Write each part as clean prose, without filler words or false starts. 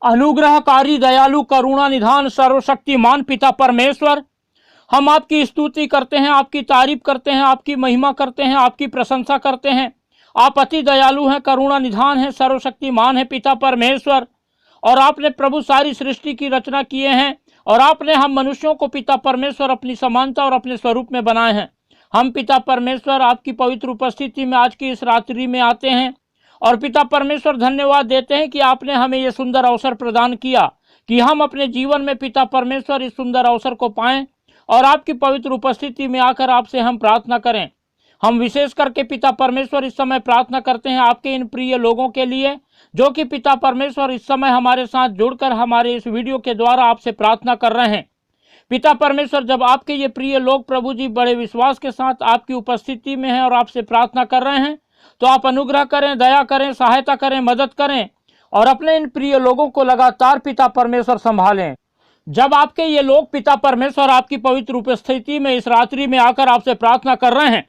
अनुग्रहकारी दयालु करुणा निधान सर्वशक्तिमान पिता परमेश्वर, हम आपकी स्तुति करते हैं, आपकी तारीफ करते हैं, आपकी महिमा करते हैं, आपकी प्रशंसा करते हैं। आप अति दयालु हैं, करुणा निधान हैं, सर्वशक्तिमान हैं पिता परमेश्वर। और आपने प्रभु सारी सृष्टि की रचना किए हैं और आपने हम मनुष्यों को पिता परमेश्वर अपनी समानता और अपने स्वरूप में बनाए हैं। हम पिता परमेश्वर आपकी पवित्र उपस्थिति में आज की इस रात्रि में आते हैं और पिता परमेश्वर धन्यवाद देते हैं कि आपने हमें ये सुंदर अवसर प्रदान किया कि हम अपने जीवन में पिता परमेश्वर इस सुंदर अवसर को पाएं और आपकी पवित्र उपस्थिति में आकर आपसे हम प्रार्थना करें। हम विशेष करके पिता परमेश्वर इस समय प्रार्थना करते हैं आपके इन प्रिय लोगों के लिए जो कि पिता परमेश्वर इस समय हमारे साथ जुड़कर हमारे इस वीडियो के द्वारा आपसे प्रार्थना कर रहे हैं। पिता परमेश्वर, जब आपके ये प्रिय लोग प्रभु जी बड़े विश्वास के साथ आपकी उपस्थिति में हैं और आपसे प्रार्थना कर रहे हैं, तो आप अनुग्रह करें, दया करें, सहायता करें, मदद करें और अपने इन प्रिय लोगों को लगातार पिता परमेश्वर संभालें। जब आपके ये लोग पिता परमेश्वर आपकी पवित्र उपस्थिति में इस रात्रि में आकर आपसे प्रार्थना कर रहे हैं,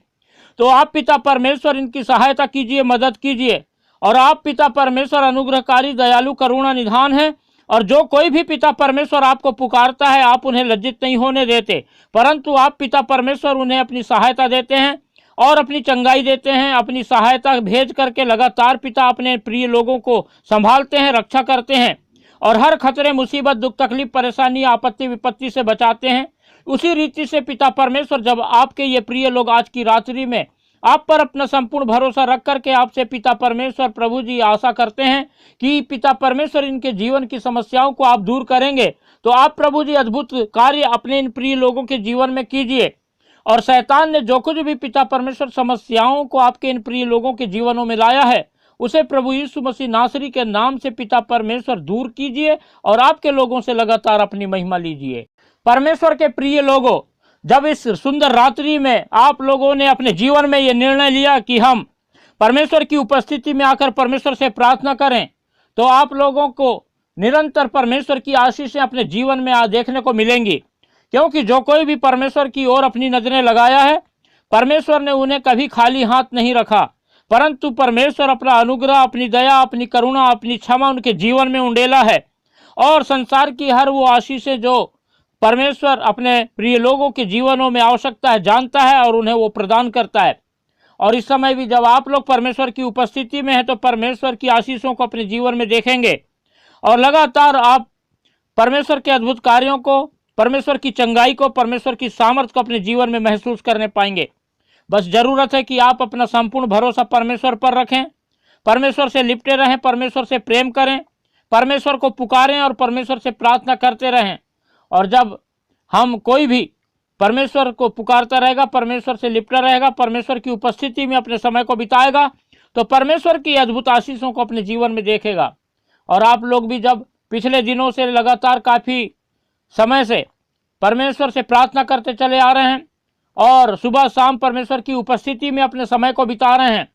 तो आप पिता परमेश्वर इनकी सहायता कीजिए, मदद कीजिए। और आप पिता परमेश्वर अनुग्रहकारी दयालु करुणा निधान हैं और जो कोई भी पिता परमेश्वर आपको पुकारता है आप उन्हें लज्जित नहीं होने देते, परंतु आप पिता परमेश्वर उन्हें अपनी सहायता देते हैं और अपनी चंगाई देते हैं, अपनी सहायता भेज करके लगातार पिता अपने प्रिय लोगों को संभालते हैं, रक्षा करते हैं और हर खतरे, मुसीबत, दुख, तकलीफ, परेशानी, आपत्ति, विपत्ति से बचाते हैं। उसी रीति से पिता परमेश्वर, जब आपके ये प्रिय लोग आज की रात्रि में आप पर अपना संपूर्ण भरोसा रख करके आपसे पिता परमेश्वर प्रभु जी आशा करते हैं कि पिता परमेश्वर इनके जीवन की समस्याओं को आप दूर करेंगे, तो आप प्रभु जी अद्भुत कार्य अपने इन प्रिय लोगों के जीवन में कीजिए। और शैतान ने जो कुछ भी पिता परमेश्वर समस्याओं को आपके इन प्रिय लोगों के जीवनों में लाया है, उसे प्रभु यीशु मसीह नासरी के नाम से पिता परमेश्वर दूर कीजिए और आपके लोगों से लगातार अपनी महिमा लीजिए। परमेश्वर के प्रिय लोगों, जब इस सुंदर रात्रि में आप लोगों ने अपने जीवन में ये निर्णय लिया कि हम परमेश्वर की उपस्थिति में आकर परमेश्वर से प्रार्थना करें, तो आप लोगों को निरंतर परमेश्वर की आशीषें अपने जीवन में देखने को मिलेंगी। क्योंकि जो कोई भी परमेश्वर की ओर अपनी नजरें लगाया है, परमेश्वर ने उन्हें कभी खाली हाथ नहीं रखा, परंतु परमेश्वर अपना अनुग्रह, अपनी दया, अपनी करुणा, अपनी क्षमा उनके जीवन में उंडेला है। और संसार की हर वो आशीषें जो परमेश्वर अपने प्रिय लोगों के जीवनों में आवश्यकता है जानता है और उन्हें वो प्रदान करता है। और इस समय भी जब आप लोग परमेश्वर की उपस्थिति में हैं, तो परमेश्वर की आशीषों को अपने जीवन में देखेंगे और लगातार आप परमेश्वर के अद्भुत कार्यों को, परमेश्वर की चंगाई को, परमेश्वर की सामर्थ्य को अपने जीवन में महसूस करने पाएंगे। बस जरूरत है कि आप अपना संपूर्ण भरोसा परमेश्वर पर रखें, परमेश्वर से लिपटे रहें, परमेश्वर से प्रेम करें, परमेश्वर को पुकारें और परमेश्वर से प्रार्थना करते रहें। और जब हम कोई भी परमेश्वर को पुकारता रहेगा, परमेश्वर से लिपटा रहेगा, परमेश्वर की उपस्थिति में अपने समय को बिताएगा, तो परमेश्वर की अद्भुत आशीषों को अपने जीवन में देखेगा। और आप लोग भी जब पिछले दिनों से लगातार काफ़ी समय से परमेश्वर से प्रार्थना करते चले आ रहे हैं और सुबह शाम परमेश्वर की उपस्थिति में अपने समय को बिता रहे हैं,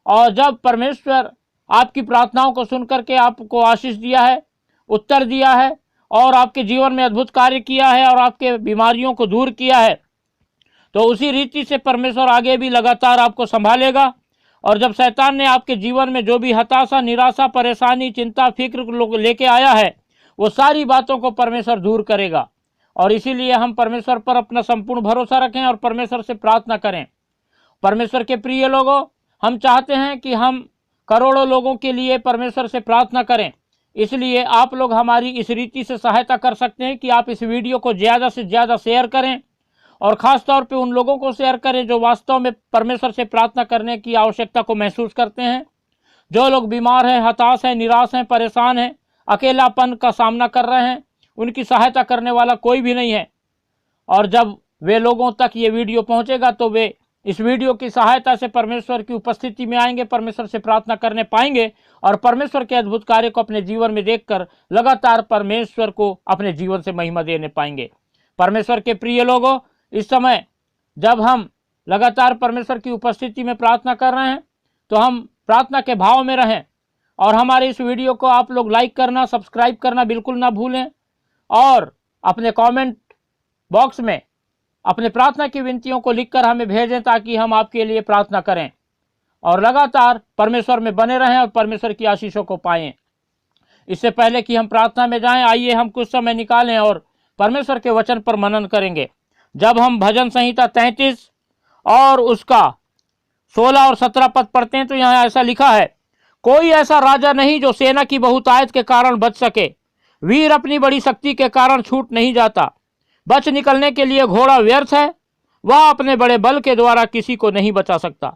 और जब परमेश्वर आपकी प्रार्थनाओं को सुन करके आपको आशीष दिया है, उत्तर दिया है और आपके जीवन में अद्भुत कार्य किया है और आपके बीमारियों को दूर किया है, तो उसी रीति से परमेश्वर आगे भी लगातार आपको संभालेगा। और जब शैतान ने आपके जीवन में जो भी हताशा, निराशा, परेशानी, चिंता, फिक्र लेके आया है, वो सारी बातों को परमेश्वर दूर करेगा। और इसीलिए हम परमेश्वर पर अपना संपूर्ण भरोसा रखें और परमेश्वर से प्रार्थना करें। परमेश्वर के प्रिय लोगों, हम चाहते हैं कि हम करोड़ों लोगों के लिए परमेश्वर से प्रार्थना करें, इसलिए आप लोग हमारी इस रीति से सहायता कर सकते हैं कि आप इस वीडियो को ज़्यादा से ज़्यादा शेयर करें और ख़ास तौर पे उन लोगों को शेयर करें जो वास्तव में परमेश्वर से प्रार्थना करने की आवश्यकता को महसूस करते हैं। जो लोग बीमार हैं, हताश हैं, निराश हैं, परेशान हैं, अकेलापन का सामना कर रहे हैं, उनकी सहायता करने वाला कोई भी नहीं है। और जब वे लोगों तक ये वीडियो पहुँचेगा तो वे इस वीडियो की सहायता से परमेश्वर की उपस्थिति में आएंगे, परमेश्वर से प्रार्थना करने पाएंगे और परमेश्वर के अद्भुत कार्य को अपने जीवन में देखकर लगातार परमेश्वर को अपने जीवन से महिमा देने पाएंगे। परमेश्वर के प्रिय लोगों, इस समय जब हम लगातार परमेश्वर की उपस्थिति में प्रार्थना कर रहे हैं, तो हम प्रार्थना के भाव में रहें और हमारे इस वीडियो को आप लोग लाइक करना, सब्सक्राइब करना बिल्कुल ना भूलें और अपने कमेंट बॉक्स में अपने प्रार्थना की विनतियों को लिखकर हमें भेजें ताकि हम आपके लिए प्रार्थना करें और लगातार परमेश्वर में बने रहें और परमेश्वर की आशीषों को पाएं। इससे पहले कि हम प्रार्थना में जाएं, आइए हम कुछ समय निकालें और परमेश्वर के वचन पर मनन करेंगे। जब हम भजन संहिता 33 और उसका 16 और 17 पद पढ़ते हैं तो यहाँ ऐसा लिखा है, कोई ऐसा राजा नहीं जो सेना की बहुतायत के कारण बच सके। वीर अपनी बड़ी शक्ति के कारण छूट नहीं जाता। बच निकलने के लिए घोड़ा व्यर्थ है, वह अपने बड़े बल के द्वारा किसी को नहीं बचा सकता।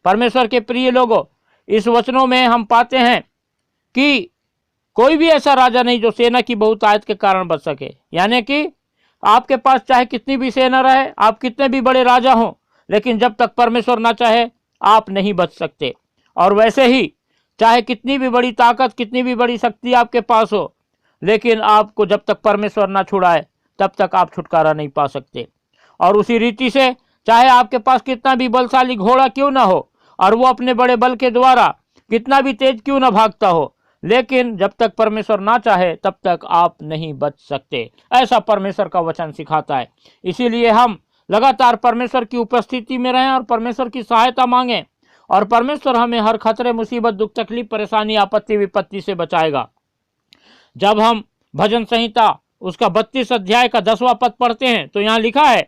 परमेश्वर के प्रिय लोगों, इस वचनों में हम पाते हैं कि कोई भी ऐसा राजा नहीं जो सेना की बहुतायत के कारण बच सके। यानी कि आपके पास चाहे कितनी भी सेना रहे, आप कितने भी बड़े राजा हों, लेकिन जब तक परमेश्वर ना चाहे आप नहीं बच सकते। और वैसे ही चाहे कितनी भी बड़ी ताकत, कितनी भी बड़ी शक्ति आपके पास हो, लेकिन आपको जब तक परमेश्वर ना छुड़ाए तब तक आप छुटकारा नहीं पा सकते। और उसी रीति से चाहे आपके पास कितना भी बलशाली घोड़ा क्यों ना हो और वो अपने बड़े बल के द्वारा कितना भी तेज क्यों ना भागता हो, लेकिन जब तक परमेश्वर ना चाहे तब तक आप नहीं बच सकते। ऐसा परमेश्वर का वचन सिखाता है। इसीलिए हम लगातार परमेश्वर की उपस्थिति में रहें और परमेश्वर की सहायता मांगें, और परमेश्वर हमें हर खतरे, मुसीबत, दुख, तकलीफ, परेशानी, आपत्ति, विपत्ति से बचाएगा। जब हम भजन संहिता उसका 32 अध्याय का 10वां पद पढ़ते हैं तो यहाँ लिखा है,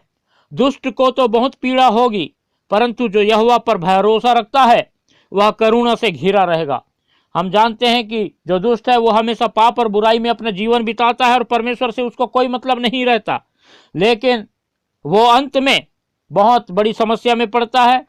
दुष्ट को तो बहुत पीड़ा होगी, परंतु जो यहोवा पर भरोसा रखता है वह करुणा से घिरा रहेगा। हम जानते हैं कि जो दुष्ट है वो हमेशा पाप और बुराई में अपना जीवन बिताता है और परमेश्वर से उसको कोई मतलब नहीं रहता, लेकिन वो अंत में बहुत बड़ी समस्या में पड़ता है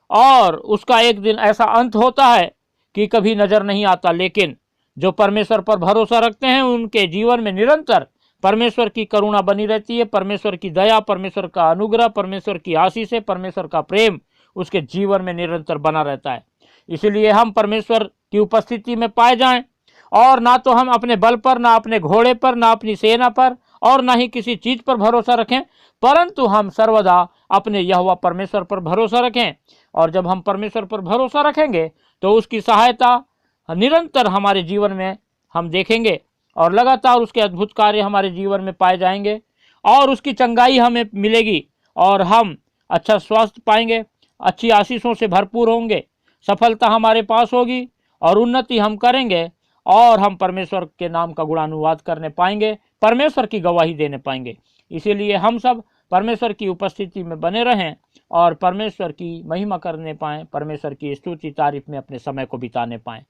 और उसका एक दिन ऐसा अंत होता है कि कभी नजर नहीं आता। लेकिन जो परमेश्वर पर भरोसा रखते हैं उनके जीवन में निरंतर परमेश्वर की करुणा बनी रहती है, परमेश्वर की दया, परमेश्वर का अनुग्रह, परमेश्वर की आशीष है, परमेश्वर का प्रेम उसके जीवन में निरंतर बना रहता है। इसलिए हम परमेश्वर की उपस्थिति में पाए जाएं और ना तो हम अपने बल पर, ना अपने घोड़े पर, ना अपनी सेना पर और ना ही किसी चीज पर भरोसा रखें, परंतु हम सर्वदा अपने यहोवा परमेश्वर पर भरोसा रखें। और जब हम परमेश्वर पर भरोसा रखेंगे तो उसकी सहायता निरंतर हमारे जीवन में हम देखेंगे और लगातार उसके अद्भुत कार्य हमारे जीवन में पाए जाएंगे और उसकी चंगाई हमें मिलेगी और हम अच्छा स्वास्थ्य पाएंगे, अच्छी आशीषों से भरपूर होंगे, सफलता हमारे पास होगी और उन्नति हम करेंगे और हम परमेश्वर के नाम का गुणानुवाद करने पाएंगे, परमेश्वर की गवाही देने पाएंगे। इसीलिए हम सब परमेश्वर की उपस्थिति में बने रहें और परमेश्वर की महिमा करने पाएं, परमेश्वर की स्तुति तारीफ में अपने समय को बिताने पाएं।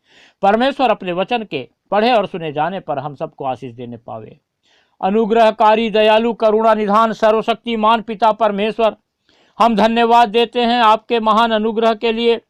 परमेश्वर अपने वचन के पढ़े और सुने जाने पर हम सबको आशीष देने पावे। अनुग्रहकारी, दयालु, करुणा निधान, सर्वशक्तिमान पिता परमेश्वर, हम धन्यवाद देते हैं आपके महान अनुग्रह के लिए।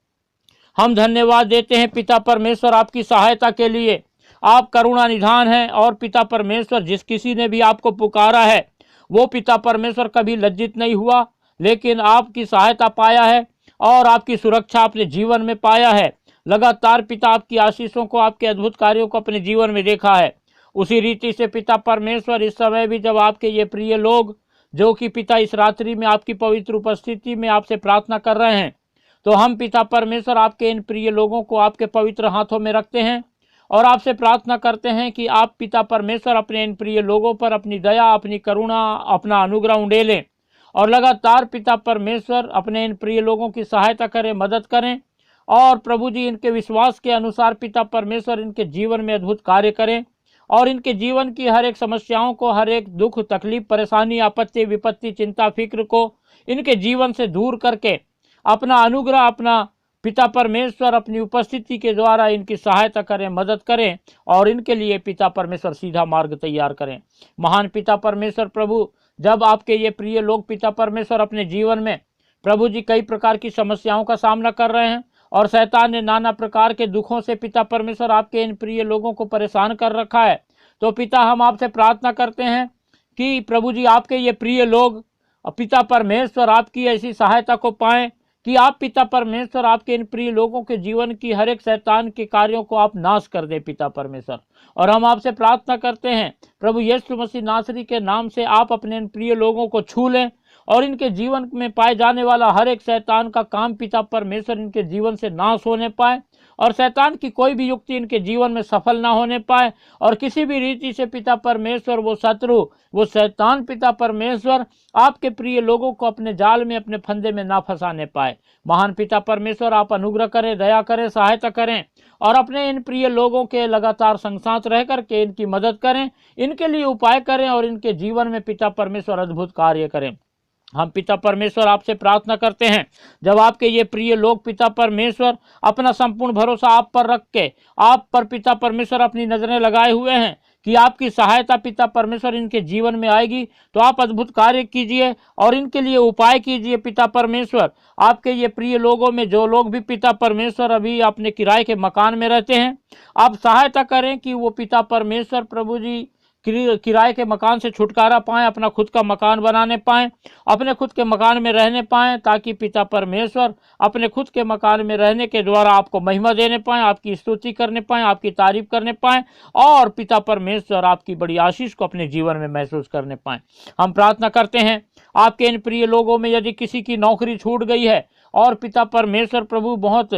हम धन्यवाद देते हैं पिता परमेश्वर आपकी सहायता के लिए। आप करुणा निधान हैं और पिता परमेश्वर जिस किसी ने भी आपको पुकारा है वो पिता परमेश्वर कभी लज्जित नहीं हुआ, लेकिन आपकी सहायता पाया है और आपकी सुरक्षा अपने जीवन में पाया है। लगातार पिता आपकी आशीषों को, आपके अद्भुत कार्यों को अपने जीवन में देखा है। उसी रीति से पिता परमेश्वर इस समय भी जब आपके ये प्रिय लोग जो कि पिता इस रात्रि में आपकी पवित्र उपस्थिति में आपसे प्रार्थना कर रहे हैं, तो हम पिता परमेश्वर आपके इन प्रिय लोगों को आपके पवित्र हाथों में रखते हैं और आपसे प्रार्थना करते हैं कि आप पिता परमेश्वर अपने इन प्रिय लोगों पर अपनी दया, अपनी करुणा, अपना अनुग्रह उंडेलें और लगातार पिता परमेश्वर अपने इन प्रिय लोगों की सहायता करें, मदद करें और प्रभु जी इनके विश्वास के अनुसार पिता परमेश्वर इनके जीवन में अद्भुत कार्य करें और इनके जीवन की हर एक समस्याओं को, हर एक दुख, तकलीफ, परेशानी, आपत्ति, विपत्ति, चिंता, फिक्र को इनके जीवन से दूर करके अपना अनुग्रह, अपना पिता परमेश्वर अपनी उपस्थिति के द्वारा इनकी सहायता करें, मदद करें और इनके लिए पिता परमेश्वर सीधा मार्ग तैयार करें। महान पिता परमेश्वर प्रभु, जब आपके ये प्रिय लोग पिता परमेश्वर अपने जीवन में प्रभु जी कई प्रकार की समस्याओं का सामना कर रहे हैं और शैतान ने नाना प्रकार के दुखों से पिता परमेश्वर आपके इन प्रिय लोगों को परेशान कर रखा है, तो पिता हम आपसे प्रार्थना करते हैं कि प्रभु जी आपके ये प्रिय लोग पिता परमेश्वर आपकी ऐसी सहायता को पाएं कि आप पिता परमेश्वर आपके इन प्रिय लोगों के जीवन की हर एक शैतान के कार्यों को आप नाश कर दें पिता परमेश्वर। और हम आपसे प्रार्थना करते हैं प्रभु यीशु मसीह नासरी के नाम से आप अपने इन प्रिय लोगों को छू लें और इनके जीवन में पाए जाने वाला हर एक शैतान का काम पिता परमेश्वर इनके जीवन से नाश होने पाए और शैतान की कोई भी युक्ति इनके जीवन में सफल ना होने पाए, और किसी भी रीति से पिता परमेश्वर वो शत्रु, वो शैतान पिता परमेश्वर आपके प्रिय लोगों को अपने जाल में, अपने फंदे में ना फंसाने पाए। महान पिता परमेश्वर आप अनुग्रह करें, दया करें, सहायता करें, और अपने इन प्रिय लोगों के लगातार संग साथ रह करके इनकी मदद करें, इनके लिए उपाय करें, और इनके जीवन में पिता परमेश्वर अद्भुत कार्य करें। हम पिता परमेश्वर आपसे प्रार्थना करते हैं, जब आपके ये प्रिय लोग पिता परमेश्वर अपना संपूर्ण भरोसा आप पर रख के, आप पर पिता परमेश्वर अपनी नजरें लगाए हुए हैं कि आपकी सहायता पिता परमेश्वर इनके जीवन में आएगी, तो आप अद्भुत कार्य कीजिए और इनके लिए उपाय कीजिए पिता परमेश्वर। आपके ये प्रिय लोगों में जो लोग भी पिता परमेश्वर अभी अपने किराए के मकान में रहते हैं, आप सहायता करें कि वो पिता परमेश्वर प्रभु जी किराए के मकान से छुटकारा पाएं, अपना खुद का मकान बनाने पाएं, अपने खुद के मकान में रहने पाएं, ताकि पिता परमेश्वर अपने खुद के मकान में रहने के द्वारा आपको महिमा देने पाएं, आपकी स्तुति करने पाएं, आपकी तारीफ करने पाएं, और पिता परमेश्वर आपकी बड़ी आशीष को अपने जीवन में महसूस करने पाएं। हम प्रार्थना करते हैं आपके इन प्रिय लोगों में यदि किसी की नौकरी छूट गई है और पिता परमेश्वर प्रभु बहुत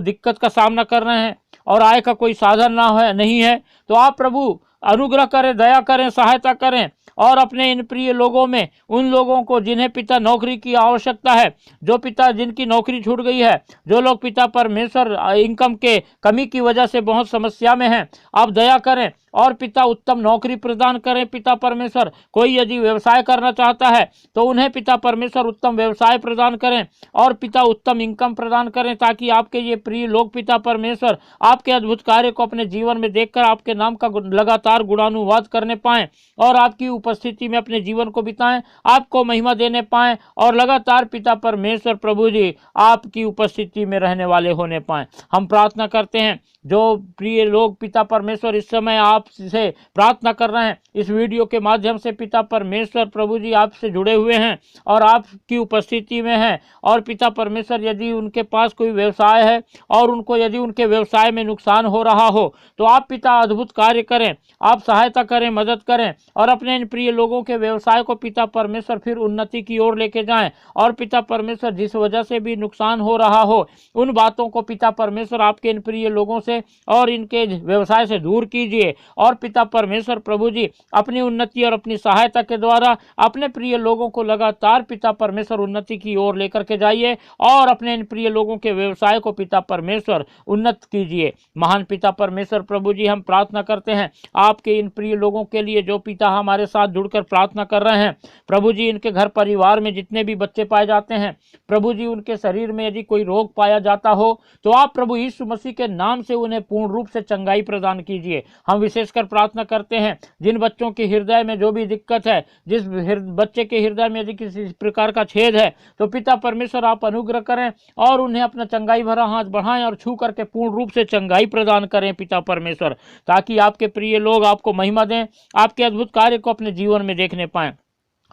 दिक्कत का सामना कर रहे हैं और आय का कोई साधन नहीं है, तो आप प्रभु अनुग्रह करें, दया करें, सहायता करें, और अपने इन प्रिय लोगों में उन लोगों को जिन्हें पिता नौकरी की आवश्यकता है, जो पिता जिनकी नौकरी छूट गई है, जो लोग पिता परमेश्वर इनकम के कमी की वजह से बहुत समस्या में हैं, आप दया करें और पिता उत्तम नौकरी प्रदान करें पिता परमेश्वर। कोई यदि व्यवसाय करना चाहता है तो उन्हें पिता परमेश्वर उत्तम व्यवसाय प्रदान करें और पिता उत्तम इनकम प्रदान करें, ताकि आपके ये प्रिय लोग पिता परमेश्वर आपके अद्भुत कार्य को अपने जीवन में देखकर आपके नाम का लगातार गुणानुवाद करने पाएं और आपकी उपस्थिति में अपने जीवन को बिताएं, आपको महिमा देने पाएं, और लगातार पिता परमेश्वर प्रभु जी आपकी उपस्थिति में रहने वाले होने पाएं। हम प्रार्थना करते हैं जो प्रिय लोग पिता परमेश्वर इस समय आपसे प्रार्थना कर रहे हैं, इस वीडियो के माध्यम से पिता परमेश्वर प्रभु जी आपसे जुड़े हुए हैं और आपकी उपस्थिति में हैं, और पिता परमेश्वर यदि उनके पास कोई व्यवसाय है और उनको यदि उनके व्यवसाय में नुकसान हो रहा हो, तो आप पिता अद्भुत कार्य करें, आप सहायता करें, मदद करें, और अपने इन प्रिय लोगों के व्यवसाय को पिता परमेश्वर फिर उन्नति की ओर लेके जाएं। और पिता परमेश्वर जिस वजह से भी नुकसान हो रहा हो, उन बातों को पिता परमेश्वर आपके इन प्रिय लोगों से और इनके व्यवसाय से दूर कीजिए, और पिता परमेश्वर प्रभु जी अपनी उन्नति और अपनी सहायता के द्वारा अपने प्रिय लोगों को लगातार पिता परमेश्वर उन्नति की ओर लेकर के जाइए, और अपने इन प्रिय लोगों के व्यवसाय को पिता परमेश्वर उन्नत कीजिए। महान पिता परमेश्वर प्रभु जी हम प्रार्थना करते हैं आपके इन प्रिय लोगों के लिए जो पिता हमारे साथ जुड़कर प्रार्थना कर रहे हैं। प्रभु जी इनके घर परिवार में जितने भी बच्चे पाए जाते हैं, प्रभु जी उनके शरीर में यदि कोई रोग पाया जाता हो, तो आप प्रभु यीशु मसीह के नाम से उन्हें पूर्ण रूप से चंगाई प्रदान कीजिए। हम विशेषकर प्रार्थना करते हैं जिन बच्चों के हृदय में जो भी दिक्कत है, जिस बच्चे के हृदय में यदि किसी प्रकार का छेद है, तो पिता परमेश्वर आप अनुग्रह करें और उन्हें अपना चंगाई भरा हाथ बढ़ाएं और छू करके पूर्ण रूप से चंगाई प्रदान करें पिता परमेश्वर, ताकि आपके प्रिय लोग आपको महिमा दें, आपके अद्भुत कार्य को अपने जीवन में देखने पाएं।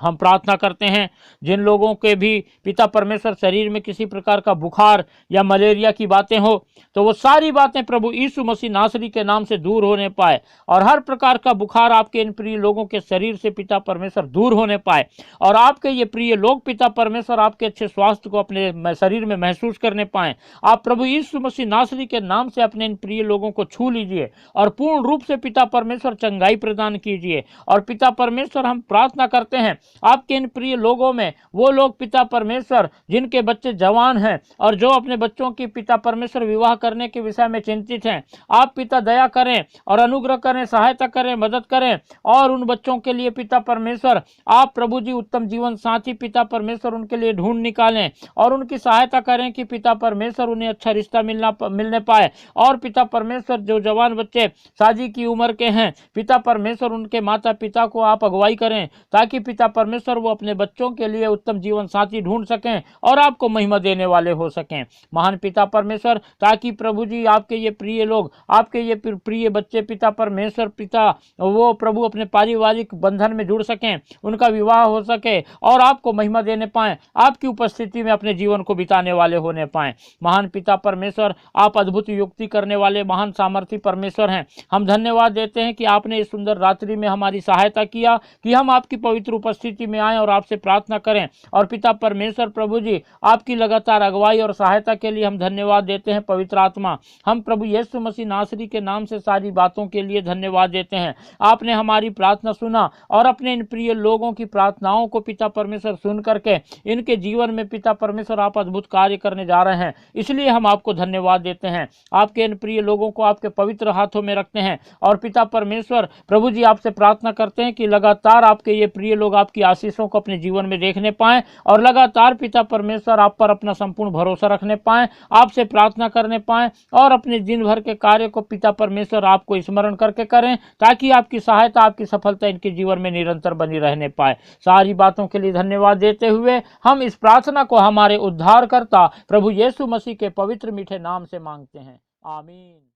हम प्रार्थना करते हैं जिन लोगों के भी पिता परमेश्वर शरीर में किसी प्रकार का बुखार या मलेरिया की बातें हो, तो वो सारी बातें प्रभु यीशु मसीह नासरी के नाम से दूर होने पाए, और हर प्रकार का बुखार आपके इन प्रिय लोगों के शरीर से पिता परमेश्वर दूर होने पाए, और आपके ये प्रिय लोग पिता परमेश्वर आपके अच्छे स्वास्थ्य को अपने शरीर में महसूस करने पाएं। आप प्रभु यीशु मसीह नासरी के नाम से अपने इन प्रिय लोगों को छू लीजिए और पूर्ण रूप से पिता परमेश्वर चंगाई प्रदान कीजिए। और पिता परमेश्वर हम प्रार्थना करते हैं आपके इन प्रिय लोगों में वो लोग पिता परमेश्वर जिनके बच्चे जवान हैं और जो अपने बच्चों की पिता परमेश्वर विवाह करने के विषय में चिंतित हैं, आप पिता दया करें और अनुग्रह करें, सहायता करें, मदद करें, और उन बच्चों के लिए पिता परमेश्वर आप प्रभु जी उत्तम जीवन साथी पिता परमेश्वर उनके लिए ढूंढ निकालें और उनकी सहायता करें कि पिता परमेश्वर उन्हें अच्छा रिश्ता मिलने पाए। और पिता परमेश्वर जो जवान बच्चे शादी की उम्र के हैं, पिता परमेश्वर उनके माता पिता को आप अगुवाई करें ताकि पिता परमेश्वर वो अपने बच्चों के लिए उत्तम जीवन साथी ढूंढ सकें और आपको महिमा देने वाले हो सकें। महान पिता परमेश्वर, ताकि प्रभु जी आपके ये प्रिय लोग, आपके ये प्रिय बच्चे पिता परमेश्वर पिता वो प्रभु अपने पारिवारिक बंधन में जुड़ सकें, उनका विवाह हो सके और आपको महिमा देने पाएं, आपकी उपस्थिति में अपने जीवन को बिताने वाले होने पाएं। महान पिता परमेश्वर, आप अद्भुत युक्ति करने वाले महान सामर्थी परमेश्वर हैं। हम धन्यवाद देते हैं कि आपने इस सुंदर रात्रि में हमारी सहायता किया कि हम आपकी पवित्र उपस्थिति स्थिति में आएं और आपसे प्रार्थना करें। और पिता परमेश्वर प्रभु जी, आपकी लगातार अगुवाई और सहायता के लिए हम धन्यवाद देते हैं। पवित्र आत्मा, हम प्रभु यीशु मसीह नासरी के नाम से सारी बातों के लिए धन्यवाद देते हैं। आपने हमारी प्रार्थना सुना और अपने इन प्रिय लोगों की प्रार्थनाओं को पिता परमेश्वर सुन करके इनके जीवन में पिता परमेश्वर आप अद्भुत कार्य करने जा रहे हैं, इसलिए हम आपको धन्यवाद देते हैं। आपके इन प्रिय लोगों को आपके पवित्र हाथों में रखते हैं और पिता परमेश्वर प्रभु जी, आपसे प्रार्थना करते हैं कि लगातार आपके ये प्रिय लोग आपकी आशीषों को अपने जीवन में देखने पाएं और लगातार पिता परमेश्वर आप पर अपना संपूर्ण भरोसा रखने पाएं, आपसे प्रार्थना करने पाएं और अपने दिन भर के कार्य को पिता परमेश्वर आपको स्मरण करके करें, ताकि आपकी सहायता, आपकी सफलता इनके जीवन में निरंतर बनी रहने पाए। सारी बातों के लिए धन्यवाद देते हुए हम इस प्रार्थना को हमारे उद्धारकर्ता प्रभु यीशु मसीह के पवित्र मीठे नाम से मांगते हैं, आमीन।